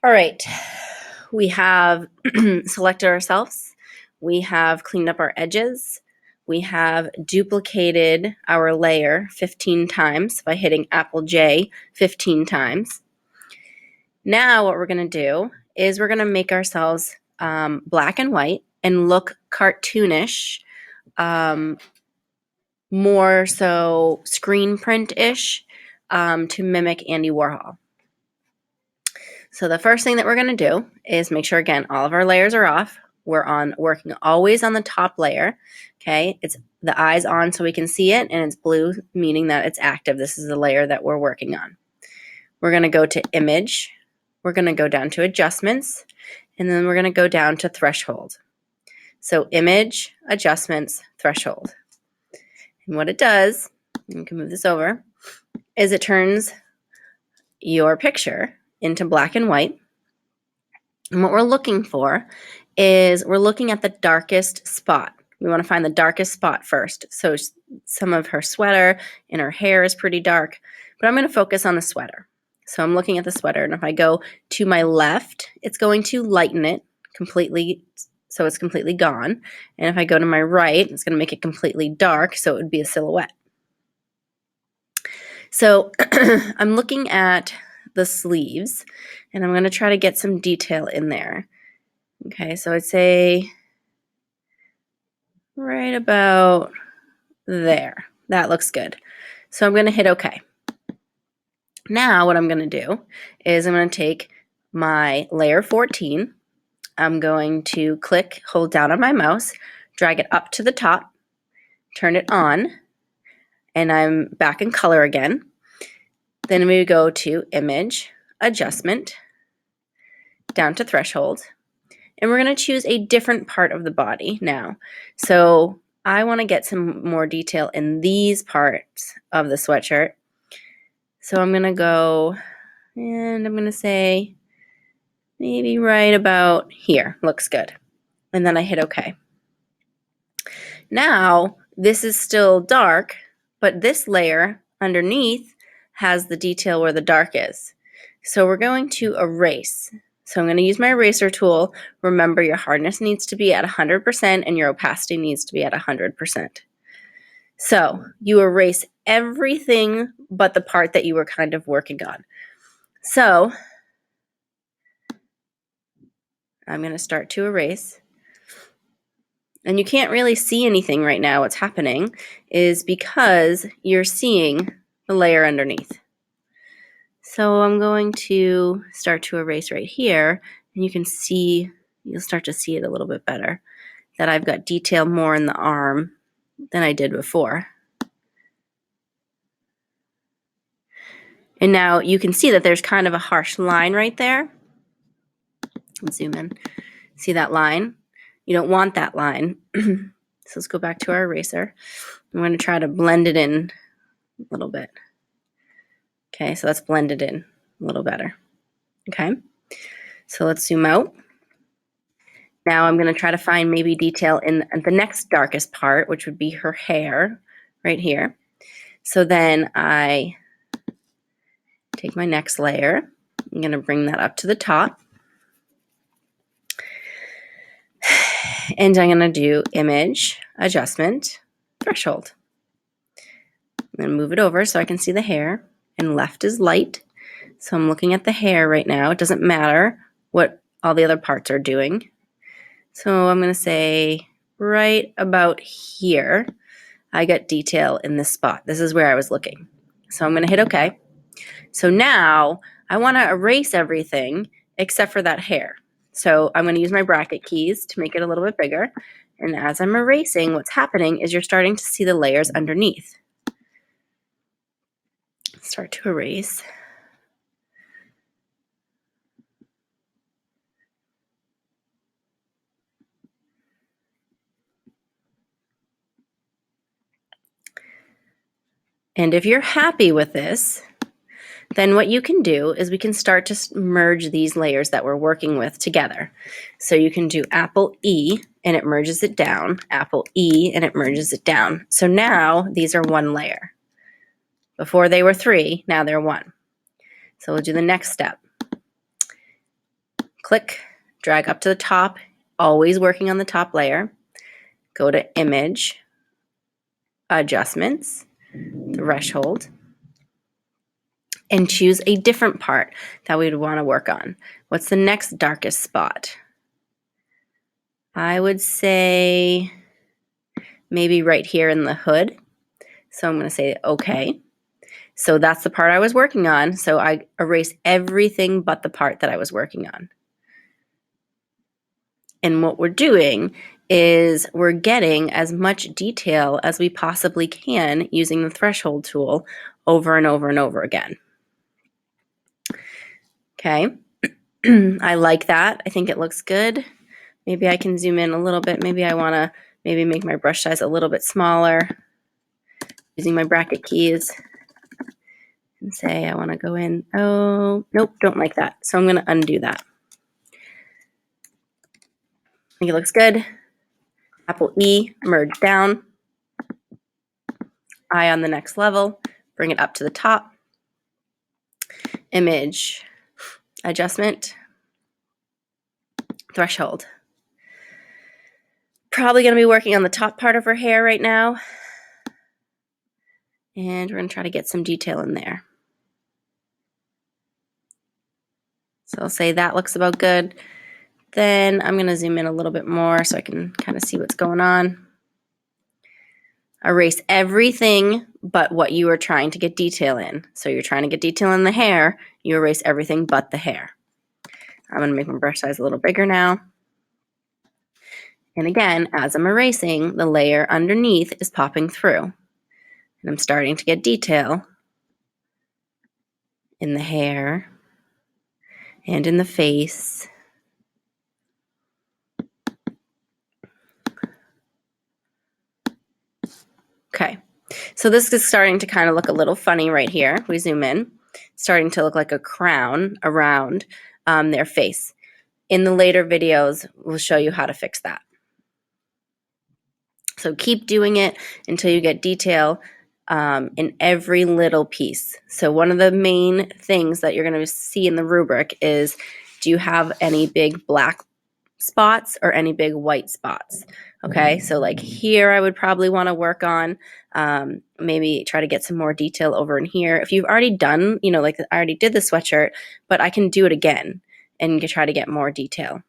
All right, we have selected ourselves. We have cleaned up our edges. We have duplicated our layer 15 times by hitting Apple J 15 times. Now what we're going to do is we're going to make ourselves black and white and look cartoonish, more so screen print-ish, to mimic Andy Warhol. So the first thing that we're going to do is make sure, again, all of our layers are off. We're working always on the top layer. Okay, it's the eye's on so we can see it, and it's blue, meaning that it's active. This is the layer that we're working on. We're going to go to Image. We're going to go down to Adjustments, and then we're going to go down to Threshold. So Image, Adjustments, Threshold. And what it does, you can move this over, is it turns your picture into black and white. And what we're looking for is we're looking at the darkest spot. We want to find the darkest spot first. So some of her sweater and her hair is pretty dark, but I'm going to focus on the sweater. So I'm looking at the sweater, and if I go to my left, it's going to lighten it completely, so it's completely gone. And if I go to my right, it's going to make it completely dark, so it would be a silhouette. So I'm looking at the sleeves, and I'm going to try to get some detail in there. Okay, so I'd say right about there. That looks good. So I'm going to hit OK. Now what I'm going to do is I'm going to take my layer 14. I'm going to hold down on my mouse, drag it up to the top, turn it on, and I'm back in color again. Then we go to Image, Adjustment, down to Threshold, and we're going to choose a different part of the body now. So I want to get some more detail in these parts of the sweatshirt. So I'm going to go, and I'm going to say maybe right about here. Looks good. And then I hit OK. Now, this is still dark, but this layer underneath has the detail where the dark is. So we're going to erase. So I'm going to use my eraser tool. Remember, your hardness needs to be at 100% and your opacity needs to be at 100%. So you erase everything but the part that you were kind of working on. So I'm going to start to erase. And you can't really see anything right now. What's happening is because you're seeing the layer underneath. So I'm going to start to erase right here, and you can see, you'll start to see it a little bit better, that I've got detail more in the arm than I did before. And now you can see that there's kind of a harsh line right there. Let's zoom in. See that line? You don't want that line. So let's go back to our eraser. I'm going to try to blend it in a little bit. Okay, so let's blend it in a little better. Okay, so let's zoom out. Now I'm going to try to find maybe detail in the next darkest part, which would be her hair right here. So then I take my next layer. I'm going to bring that up to the top. And I'm going to do Image, Adjustment, Threshold. I'm going to move it over so I can see the hair. And left is light. So I'm looking at the hair right now. It doesn't matter what all the other parts are doing. So I'm going to say right about here, I got detail in this spot. This is where I was looking. So I'm going to hit OK. So now I want to erase everything except for that hair. So I'm going to use my bracket keys to make it a little bit bigger. And as I'm erasing, what's happening is you're starting to see the layers underneath. Start to erase. And if you're happy with this, then what you can do is we can start to merge these layers that we're working with together. So you can do Apple E and it merges it down, Apple E and it merges it down. So now these are one layer. Before they were three, now they're one. So we'll do the next step. click, drag up to the top, always working on the top layer. Go to Image, Adjustments, Threshold, and choose a different part that we'd want to work on. What's the next darkest spot? I would say maybe right here in the hood. So I'm going to say OK. So that's the part I was working on. So I erase everything but the part that I was working on. And what we're doing is we're getting as much detail as we possibly can using the threshold tool over and over and over again. Okay, I like that. I think it looks good. Maybe I can zoom in a little bit. Maybe I want to make my brush size a little bit smaller using my bracket keys and say I want to go in. Oh, nope, don't like that. So I'm going to undo that. I think it looks good. Apple E, merge down. I on the next level, bring it up to the top. Image, adjustment, threshold. Probably going to be working on the top part of her hair right now. And we're going to try to get some detail in there. So I'll say that looks about good. Then I'm going to zoom in a little bit more so I can kind of see what's going on. Erase everything but what you are trying to get detail in. So you're trying to get detail in the hair, you erase everything but the hair. I'm going to make my brush size a little bigger now. And again, as I'm erasing, the layer underneath is popping through. And I'm starting to get detail in the hair and in the face. Okay, so this is starting to kind of look a little funny right here. We zoom in, starting to look like a crown around their face. In the later videos, we'll show you how to fix that. So keep doing it until you get detail in every little piece. So one of the main things that you're going to see in the rubric is, do you have any big black spots or any big white spots? Okay, so like here I would probably want to work on maybe try to get some more detail over in here. If you've already done, like I already did the sweatshirt, but I can do it again and try to get more detail.